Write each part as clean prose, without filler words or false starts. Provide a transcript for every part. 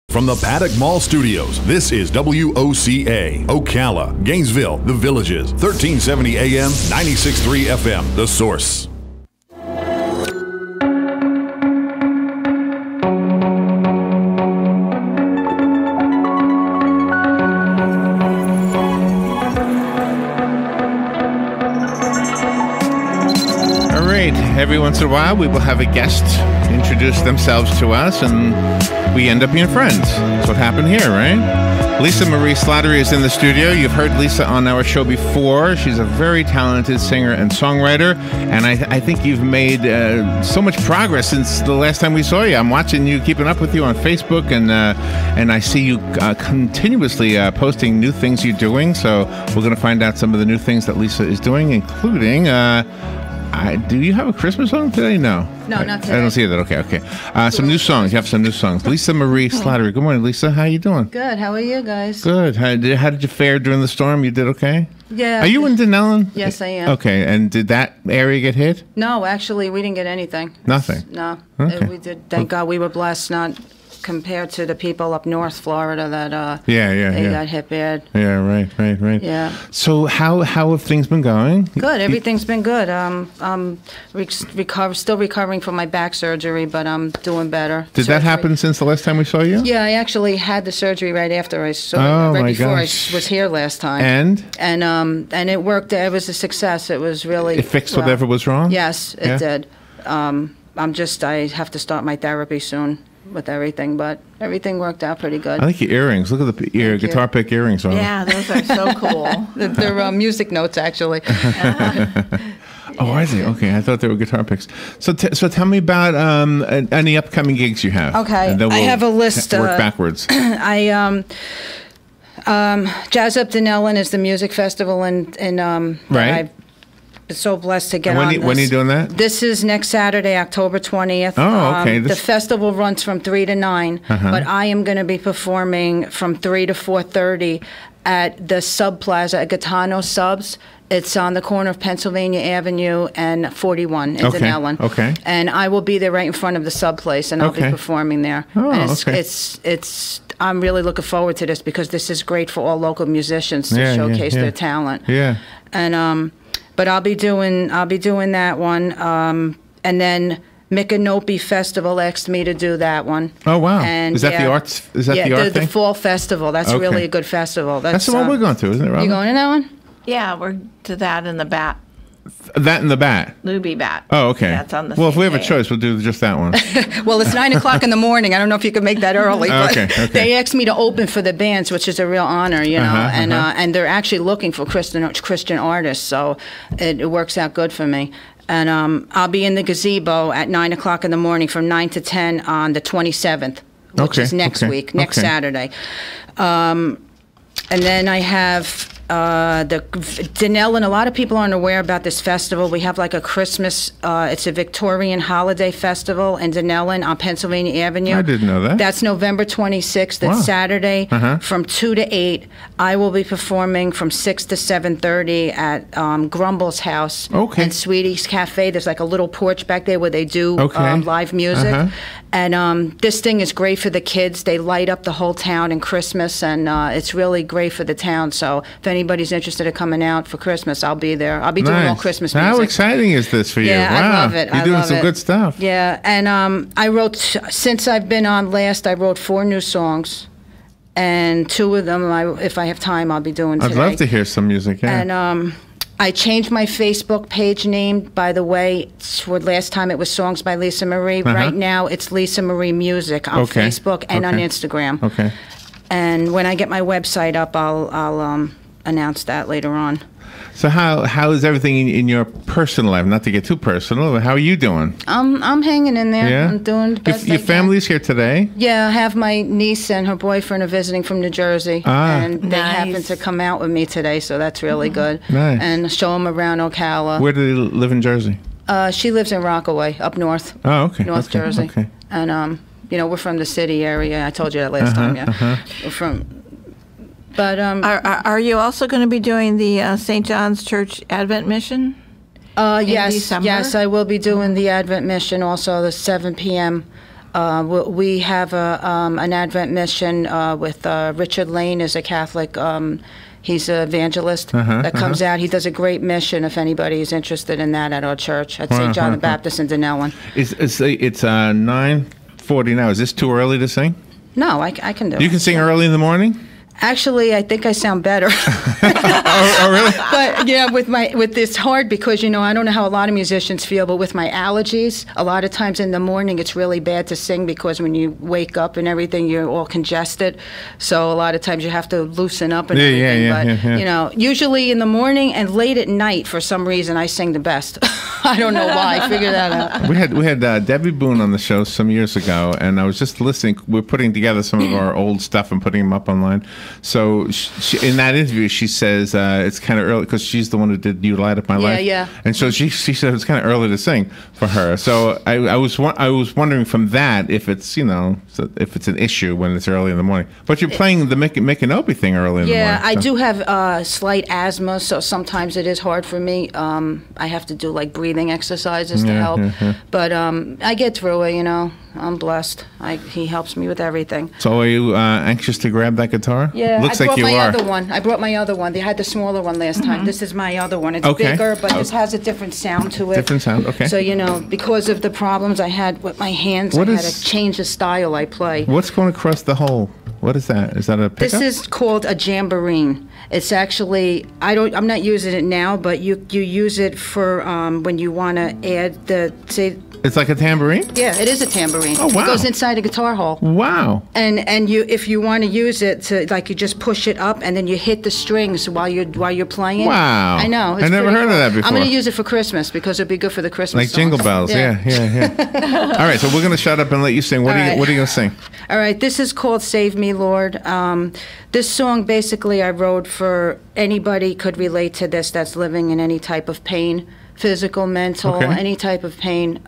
From the Paddock Mall Studios, this is WOCA, Ocala, Gainesville, The Villages, 1370 AM, 96.3 FM, The Source. Every once in a while, we will have a guest introduce themselves to us, and we end up being friends. That's what happened here, right? Lisa Marie Slattery is in the studio. You've heard Lisa on our show before. She's a very talented singer and songwriter, and I think you've made so much progress since the last time we saw you. I'm watching you, keeping up with you on Facebook, and I see you continuously posting new things you're doing. So we're going to find out some of the new things that Lisa is doing, including... do you have a Christmas song today? No. No, not today. I don't see that. Okay. Some new songs. You have some new songs. Lisa Marie Slattery. Good morning, Lisa. How you doing? Good. How are you guys? Good. How did you fare during the storm? You did okay? Yeah. Are you in Denellen? Yes, I am. Okay. And did that area get hit? No, actually, we didn't get anything. Nothing? No. Okay. We did. Thank God we were blessed, not compared to the people up north Florida that they got hit bad. Yeah, right. Yeah. So how have things been going? Good. Everything's been good. I'm still recovering from my back surgery, but I'm doing better. Did that happen since the last time we saw you? Yeah, I actually had the surgery right after I saw right before I was here last time. And it worked. It was a success. It was really it fixed whatever was wrong? Yes, it did. I have to start my therapy soon with everything, but everything worked out pretty good. I like your earrings. Look at the guitar pick earrings on. Yeah, those are so cool. They're music notes, actually. Oh, I see. Okay, I thought they were guitar picks. So tell me about any upcoming gigs you have. Okay, I have a list. Work backwards. Jazz Up Denellen is the music festival, and right. I'm so blessed to get on this. When are you doing that? This is next Saturday, October 20th. Oh, okay. The festival runs from 3 to 9, but I am going to be performing from 3 to 4:30 at the Sub Plaza at Gaetano Subs. It's on the corner of Pennsylvania Avenue and 41 in Denellen. Okay. And I will be there right in front of the Sub place, and I'll be performing there. Oh, and okay. I'm really looking forward to this because this is great for all local musicians to showcase their talent. Yeah. And but I'll be doing that one, and then Micanopy Festival asked me to do that one. Oh wow! And is that the arts? Is that the art thing? The fall festival. That's really a good festival. That's the one we're going to, isn't it, Robin? You going to that one? Yeah, we're to that in the bat. That and the bat. Luby bat. Oh, okay. That's on the well, if we have day. a choice, we'll do just that one. Well, it's 9 o'clock in the morning. I don't know if you can make that early. But okay. They asked me to open for the bands, which is a real honor, you know. And they're actually looking for Christian artists, so it works out good for me. And I'll be in the gazebo at 9 o'clock in the morning from 9 to 10 on the 27th, which is next week, next Saturday. And then I have the Denellen. A lot of people aren't aware about this festival. We have like a Christmas, it's a Victorian holiday festival in Denellen on Pennsylvania Avenue. I didn't know that. That's November 26th. It's Saturday from 2 to 8. I will be performing from 6 to 7:30 at Grumble's house and Sweetie's Cafe. There's like a little porch back there where they do live music. And this thing is great for the kids. They light up the whole town in Christmas, and it's really great for the town. So if anybody's interested in coming out for Christmas, I'll be there. I'll be doing all Christmas music. How exciting is this for you? Yeah, wow. I love it. You're doing some good stuff. Yeah, and I wrote, since I've been on last, I wrote 4 new songs. And 2 of them, if I have time, I'll be doing today. I'd love to hear some music, yeah. And I changed my Facebook page name, by the way. Last time it was Songs by Lisa Marie. Right now it's Lisa Marie Music on Facebook and on Instagram. Okay. And when I get my website up, I'll announce that later on. So how is everything in your personal life? Not to get too personal, but how are you doing? I'm hanging in there. Yeah? I'm doing the best Your family's here today? Yeah, I have my niece and her boyfriend are visiting from New Jersey. And they happen to come out with me today, so that's really good. Nice. And show them around Ocala. Where do they live in Jersey? She lives in Rockaway, up north. Oh, okay. North Jersey. Okay. And, we're from the city area. I told you that last time, We're from... But are you also going to be doing the St. John's Church Advent Mission? Yes, I will be doing the Advent Mission also, the 7 p.m. We have an Advent mission with Richard Lane is a Catholic. He's an evangelist that comes out. He does a great mission. If anybody is interested in that at our church at St. John the Baptist in Denellen. It's 9:40 now. Is this too early to sing? No, I can do it. You can sing early in the morning? Actually, I think I sound better. Oh, really? But yeah, with this hard because I don't know how a lot of musicians feel, but with my allergies, a lot of times in the morning it's really bad to sing because when you wake up and everything, you're all congested. So a lot of times you have to loosen up and everything. But usually in the morning and late at night, for some reason, I sing the best. I don't know why. Figure that out. We had Debbie Boone on the show some years ago, and I was just listening. We're putting together some of our old stuff and putting them up online. So she, in that interview, she says it's kind of early because she's the one who did "You Light Up My Life." Yeah. And so she said it's kind of early to sing for her. So I was wondering from that if it's if it's an issue when it's early in the morning. But you're playing the Micanopy thing early in the morning. Yeah, I do have slight asthma, so sometimes it is hard for me. I have to do like breathing exercises to help. But I get through it. I'm blessed. He helps me with everything. So are you anxious to grab that guitar? Yeah, looks I brought like you my are. other one. I brought my other one. They had the smaller one last time. This is my other one. It's bigger, but this has a different sound to it. Different sound, okay. So, because of the problems I had with my hands, I had to change the style I play. What's going across the hole? What is that? Is that a pickup? This is called a jamboree. It's actually, I'm not using it now, but you use it for when you want to add it's like a tambourine? Yeah, it is a tambourine. Oh, wow. It goes inside a guitar hole. Wow. And if you want to use it to you just push it up and then you hit the strings while you're playing. Wow. I know. I never heard of that before. I'm going to use it for Christmas because it'd be good for the Christmas like songs. Jingle Bells. Yeah. All right, so we're going to shut up and let you sing. What are you going to sing? All right, this is called Save Me, Lord. This song basically I wrote for anybody could relate to this that's living in any type of pain. Physical, mental, any type of pain.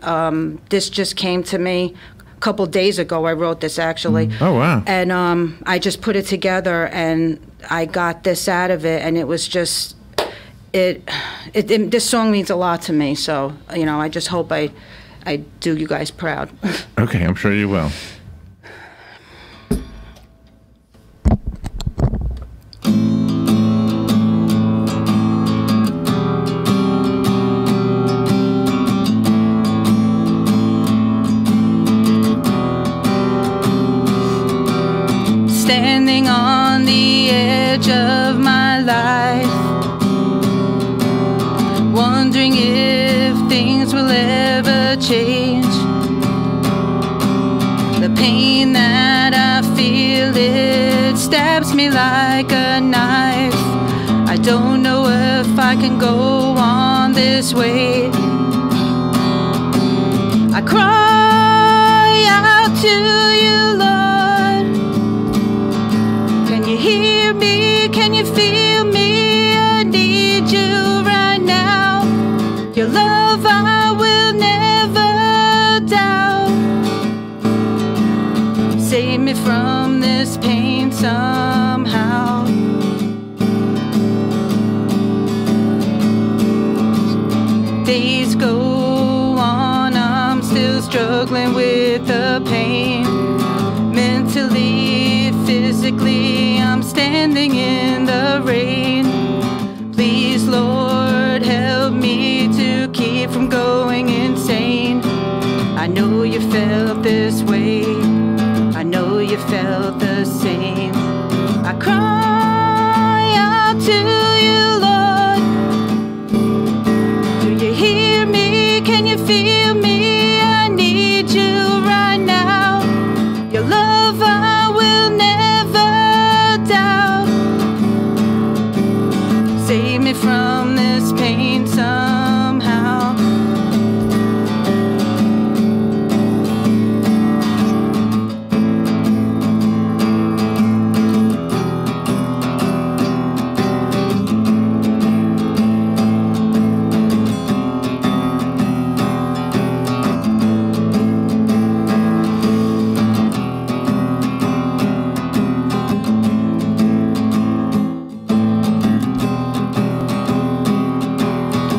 This just came to me a couple days ago. I wrote this actually. Oh, wow. And I just put it together and I got this out of it, and it was just this song means a lot to me. So I just hope I do you guys proud. Okay, I'm sure you will. Standing on the edge of my life, wondering if things will ever change. The pain that I feel, it stabs me like a knife. I don't know if I can go on this way. I cry out to you, Lord. Can you hear me? Can you feel me? I need you right now. Your love I will never doubt. Save me from this pain somehow. Days go on, I'm still struggling with the pain. Mentally, physically, I'm standing in the rain. Please, Lord, help me to keep from going insane. I know you felt this way. I know you felt the same. I cry out to you, Lord. Do you hear me? Can you feel me? I need you right now. Your love I will never doubt. Save me from this pain somehow.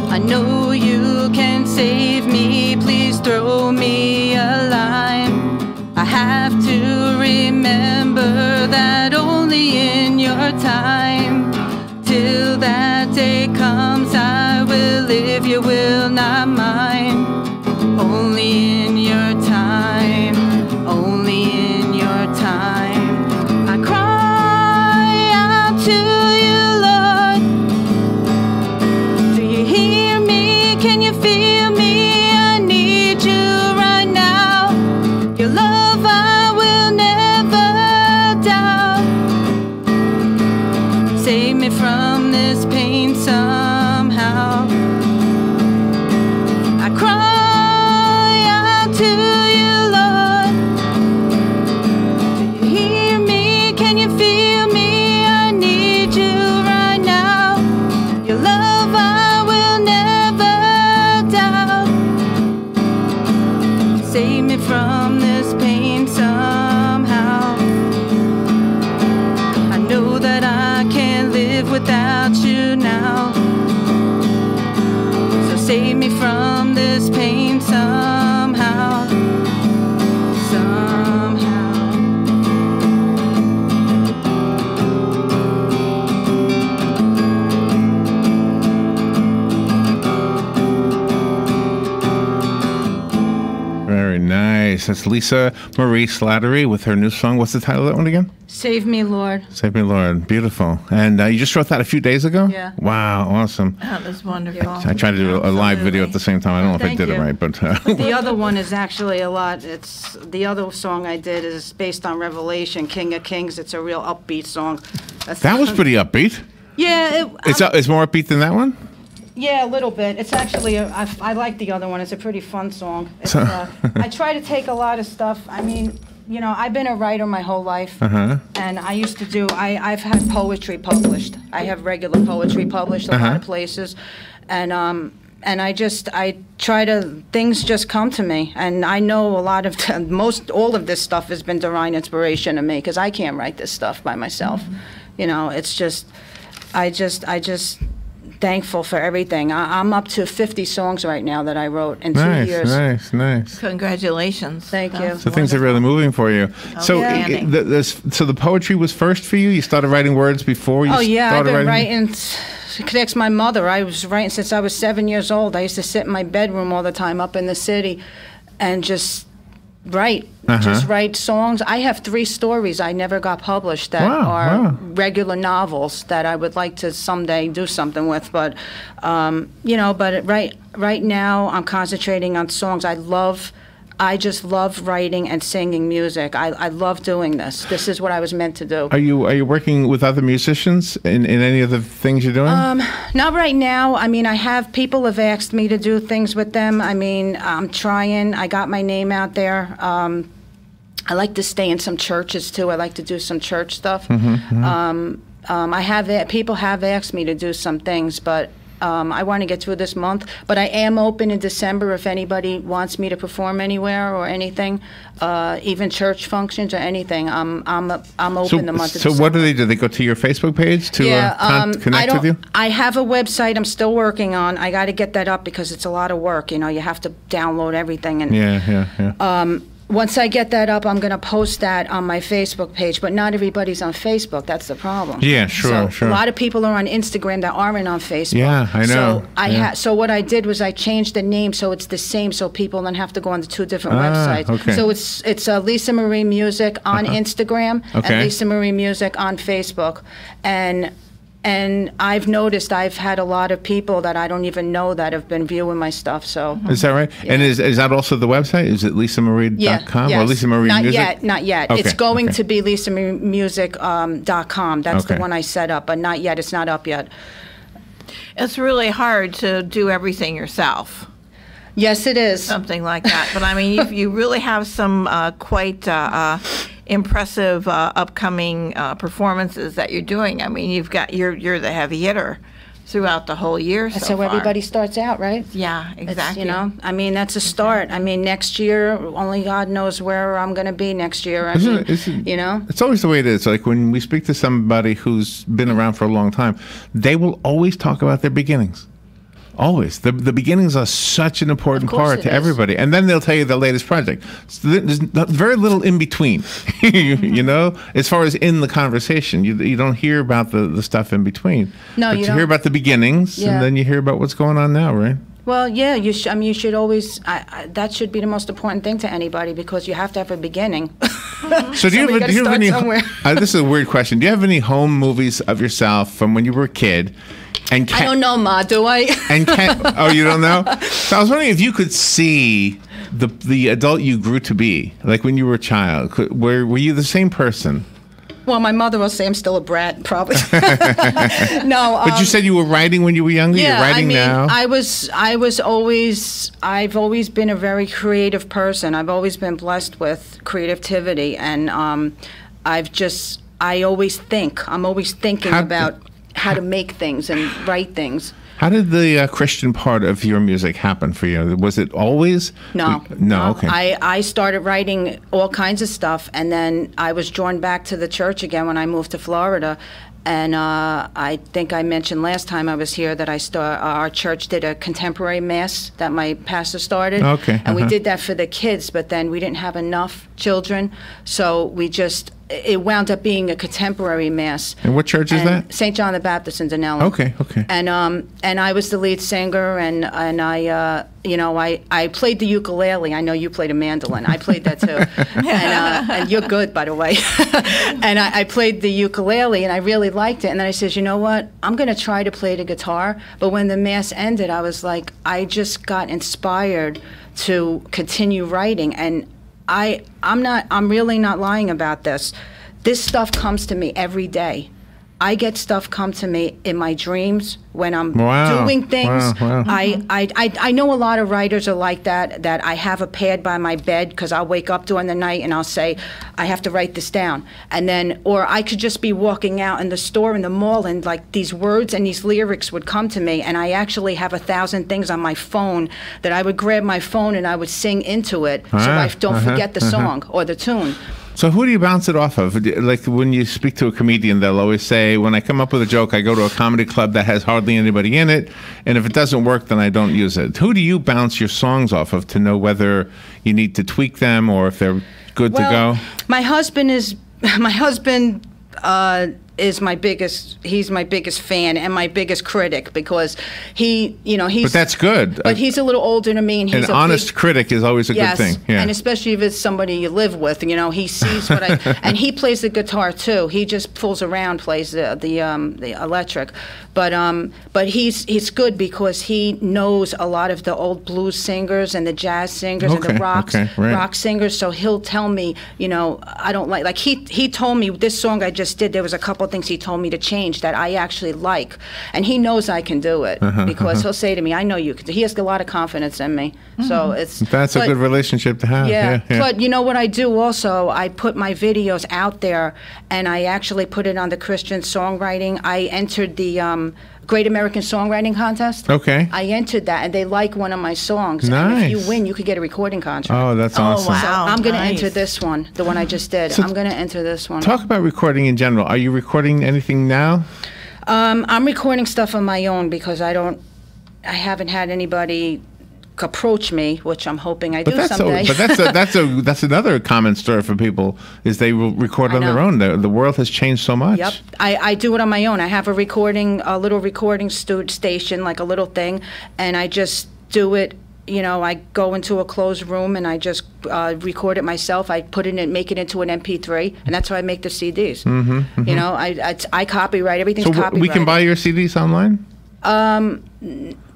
I know you can save me, please throw me a line. day comes, I will live your will, not mine. Only in your time, only in your time. I cry out to you, Lord. Do you hear me? Can you feel me? I need you right now. Your love I will never doubt. Save me from this pain somehow. I cry out to you, Lord. Do you hear me? Can you feel me? I need you right now. Your love I will never doubt. Save me from this pain somehow. I know that I can't live without you now. So save me from this pain somehow. Somehow. Very nice. That's Lisa Marie Slattery with her new song. What's the title of that one again? Save me, Lord. Save Me, Lord. Beautiful. And you just wrote that a few days ago? Yeah. Wow, awesome. Oh, that's wonderful. I tried to do a live video at the same time. I don't know if I Thank did it you. right, but The other one is actually a lot. It's the other song I did is based on Revelation, King of Kings. It's a real upbeat song. that was pretty upbeat. Yeah, It's more upbeat than that one? yeah, a little bit. It's actually I like the other one. It's a pretty fun song. It's, I try to take a lot of stuff. I mean, you know, I've been a writer my whole life, and I used to do. I've had poetry published. I have regular poetry published a lot of places, and I try to, things just come to me, and I know a lot of all of this stuff has been divine inspiration to me because I can't write this stuff by myself. You know, it's just, I just thankful for everything. I'm up to 50 songs right now that I wrote in 2 years. Nice. Congratulations. Thank you. So things are really moving for you. So, Outstanding. so the poetry was first for you? You started writing words before you Oh yeah, I've started been writing? writing. It connects my mother. I was writing since I was 7 years old. I used to sit in my bedroom all the time up in the city, and just write. Just write songs. I have 3 stories I never got published that are regular novels that I would like to someday do something with. But you know, but right now I'm concentrating on songs. I just love writing and singing music. I love doing this. This is what I was meant to do. Are you working with other musicians in any of the things you're doing? Not right now. I mean, people have asked me to do things with them. I mean, I'm trying. I got my name out there. I like to stay in some churches too. I like to do some church stuff. People have asked me to do some things, but I want to get through this month. But I am open in December if anybody wants me to perform anywhere or anything, even church functions or anything. I'm open the month of So December. what do? They go to your Facebook page to connect with you? I have a website I'm still working on. I got to get that up because it's a lot of work. You know, you have to download everything. And Yeah. once I get that up, I'm going to post that on my Facebook page. But not everybody's on Facebook. That's the problem. Yeah, sure. A lot of people are on Instagram that aren't on Facebook. Yeah, I know. So what I did was I changed the name so it's the same, so people don't have to go on the 2 different websites. Okay. So it's Lisa Marie Music on Instagram and Lisa Marie Music on Facebook, and I've noticed I've had a lot of people that I don't even know that have been viewing my stuff. So Is that right? Yeah. And is that also the website? Is it lisamarie.com or Lisa Marie not Music? Not yet. Okay, It's going okay. to be lisamarie.music.com. That's Okay. the one I set up, but not yet. It's not up yet. It's really hard to do everything yourself, Yes, it is. something like that. But I mean, you really have some quite impressive upcoming performances that you're doing. I mean, you're the heavy hitter throughout the whole year. That's so how far. everybody starts out, right? Yeah, It's, exactly. you know, I mean, that's a start. I mean, next year, only God knows where I'm going to be next year. I mean, you know? It's always the way it is. Like when we speak to somebody who's been around for a long time, they will always talk about their beginnings. Always. The beginnings are such an important part to everybody. And then they'll tell you the latest project. So there's very little in between, you know, as far as in the conversation. You don't hear about the stuff in between. No, but you hear about the beginnings, and then you hear about what's going on now, right? Well, yeah, I mean, you should always, that should be the most important thing to anybody, because you have to have a beginning. So do you have any, this is a weird question. Do you have any home movies of yourself from when you were a kid? And I don't know, Ma, do I? Oh, you don't know? So I was wondering if you could see the adult you grew to be, like when you were a child. Were you the same person? Well, my mother will say I'm still a brat, probably. No. But you said you were writing when you were younger. Yeah, You're writing now. I've always been a very creative person. I've always been blessed with creativity, and I always think. I'm always thinking about how to make things and write things. How did the Christian part of your music happen for you? Was it always? No. Okay. I started writing all kinds of stuff, and then I was drawn back to the church again when I moved to Florida. And I think I mentioned last time I was here that our church did a contemporary mass that my pastor started. Okay. And we did that for the kids, but then we didn't have enough children, so it wound up being a contemporary mass. And what church is that? St. John the Baptist in Denali. Okay. And I was the lead singer, and I played the ukulele. I know you played a mandolin. I played that too. And you're good, by the way. And I played the ukulele, and I really liked it. And then I said, you know what? I'm going to try to play the guitar. But when the mass ended, I was like, I just got inspired to continue writing. And I'm really not lying about this. This stuff comes to me every day. I get stuff come to me in my dreams when I'm doing things. Wow. I know a lot of writers are like that I have a pad by my bed because I'll wake up during the night and I'll say, I have to write this down. And then, or I could just be walking out in the store in the mall and like these words and these lyrics would come to me, and I actually have 1,000 things on my phone that I would grab my phone and I would sing into it so I don't forget the song or the tune. So who do you bounce it off of? Like when you speak to a comedian, they'll always say, when I come up with a joke, I go to a comedy club that has hardly anybody in it, and if it doesn't work, then I don't use it. Who do you bounce your songs off of to know whether you need to tweak them or if they're good to go? My husband is my biggest fan and my biggest critic, because he's But that's good. But he's a little older than me, and he's an honest critic is always a good thing. Yeah. And especially if it's somebody you live with, he sees what and he plays the guitar too. He just fools around, plays the electric, but he's good because he knows a lot of the old blues singers and the jazz singers and the rock singers. So he'll tell me, I don't like he told me this song I just did, there was a couple things he told me to change that I actually like, and he knows I can do it because he'll say to me, I know you can. He has a lot of confidence in me. So that's a good relationship to have. Yeah. But you know what I do also, I put my videos out there and I actually put it on the Christian songwriting. I entered the Great American Songwriting Contest. Okay. I entered that, and they like one of my songs. Nice. And if you win, you could get a recording contract. Oh, that's awesome. Wow. So I'm going to enter this one, the one I just did. So I'm going to enter this one. Talk about recording in general. Are you recording anything now? I'm recording stuff on my own because I haven't had anybody approach me, which I'm hoping I do someday. But that's another common story for people, is they will record on their own. The world has changed so much. Yep, I do it on my own. I have a little recording station, like a little thing, and I just do it. I go into a closed room and I just record it myself. I put it in, make it into an MP3, and that's how I make the CDs. I copyright everything's copyrighted. We can buy your CDs online.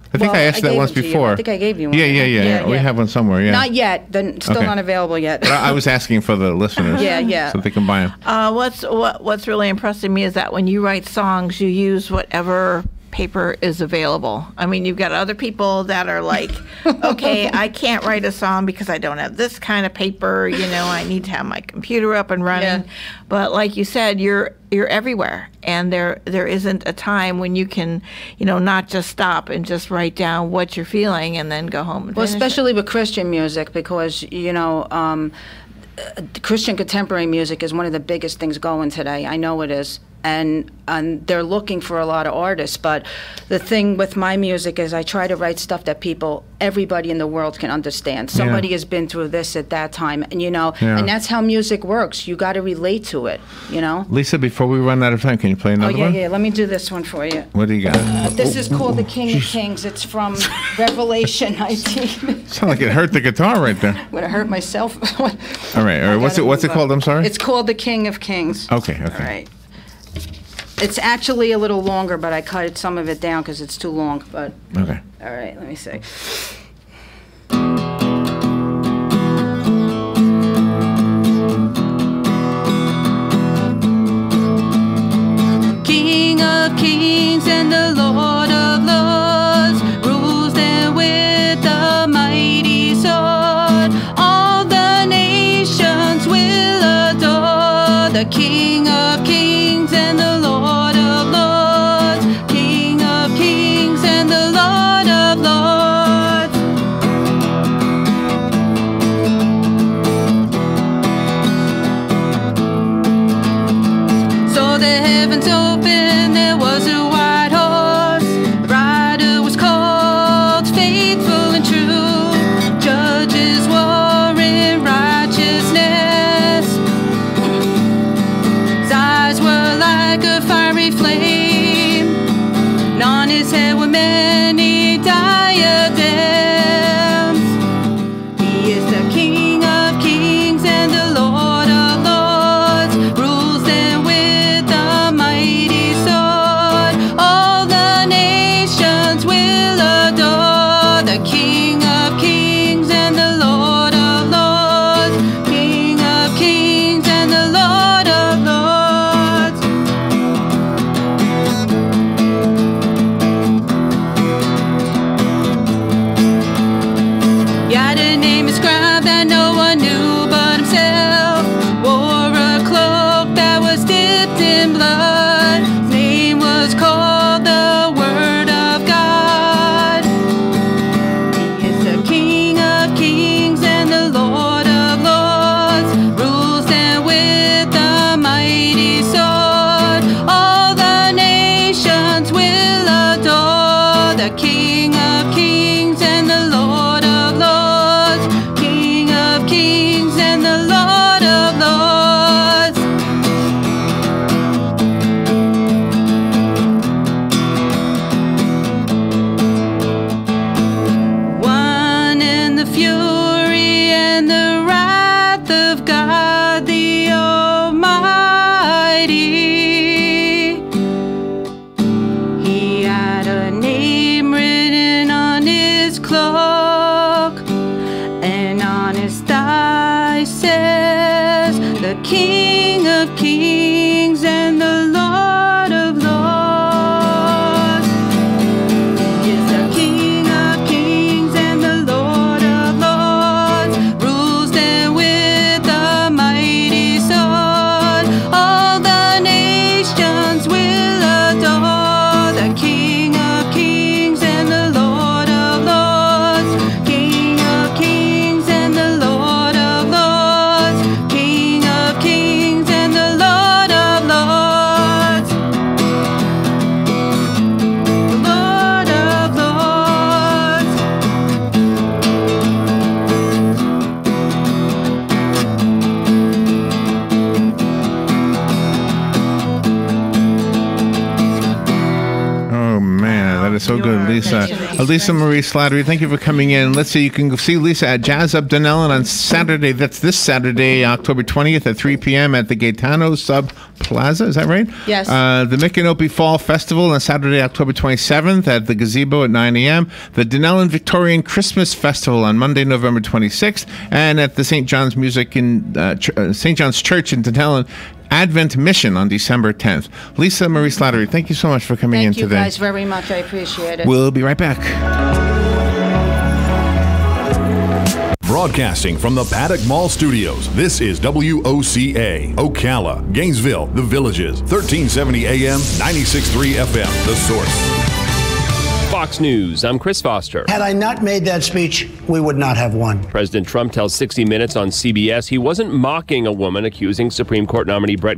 I think I asked that once before. I think I gave you one. Yeah. We have one somewhere. Yeah. Not yet. They're still not available yet. But I was asking for the listeners. Yeah. So they can buy them. What's really impressing me is that when you write songs, you use whatever paper is available. I mean, you've got other people that are like, okay, I can't write a song because I don't have this kind of paper. I need to have my computer up and running. Yeah. But like you said, you're everywhere, and there isn't a time when you can, not just stop and just write down what you're feeling and then go home. And especially with Christian music, because Christian contemporary music is one of the biggest things going today. I know it is. and they're looking for a lot of artists. But the thing with my music is I try to write stuff that everybody in the world can understand. Somebody has been through this at that time, and and that's how music works. You got to relate to it, Lisa, before we run out of time, can you play another one? Yeah. Let me do this one for you. What do you got? This is called The King of Kings. It's from Revelation 19. Sound like it hurt the guitar right there. Would have hurt myself. All right. What's it called? I'm sorry. It's called The King of Kings. Okay. All right. It's actually a little longer, but I cut some of it down because it's too long. But okay. All right. Let me see. King of Kings and the Lord of Lords rules them with a mighty sword. All the nations will adore the King of Kings and the Lord of Lords. King of Kings and the Lord of Lords. So the heavens opened, there was a white horse. The rider was called Faithful and True. Judges war in righteousness. His eyes were like a fiery flame, and on his head were many diadems. He is the King of Kings and the Lord of Lords, rules them with a mighty sword. All the nations will adore the King of Kings and the Lord of Lords. King of Kings and the Lord of Lords. He had a name inscribed that no one knew but himself. Wore a cloak that was dipped in blood. His name was called the Word of God. He is the King of Kings and the Lord of Lords, rules them with a mighty sword. All the nations will adore the King of Kings and the Lord of Lords. King of Kings and the Lord of Lords. One in the fury and the wrath of God the Almighty. He had a name written on his cloak, and on his thigh says, the King of Kings and the Lord of Lords. He is the King of Kings and the Lord of Lords, rules them with a mighty sword. All the nations will adore the King of Kings and the Lord of Lords. King of Kings and the Lord of Lords. King of Kings and the Lord of Lords. The Lord of Lords. Oh man, that is so good, Lisa. Lisa Marie Slattery, thank you for coming in. Let's see, you can see Lisa at Jazz Up Dunellen on Saturday. That's this Saturday, October 20th at 3 p.m. at the Gaetano Sub Plaza. Is that right? Yes. The Micanopy Fall Festival on Saturday, October 27th at the Gazebo at 9 a.m. The Dunellen Victorian Christmas Festival on Monday, November 26th, and at the St. John's Music in St. John's Church in Dunellen. Advent Mission on December 10th. Lisa Marie Slattery, thank you so much for coming in today. Thank you guys very much. I appreciate it. We'll be right back. Broadcasting from the Paddock Mall Studios, this is WOCA, Ocala, Gainesville, The Villages, 1370 AM, 96.3 FM, The Source. Fox News, I'm Chris Foster. Had I not made that speech, we would not have won. President Trump tells 60 Minutes on CBS he wasn't mocking a woman accusing Supreme Court nominee Brett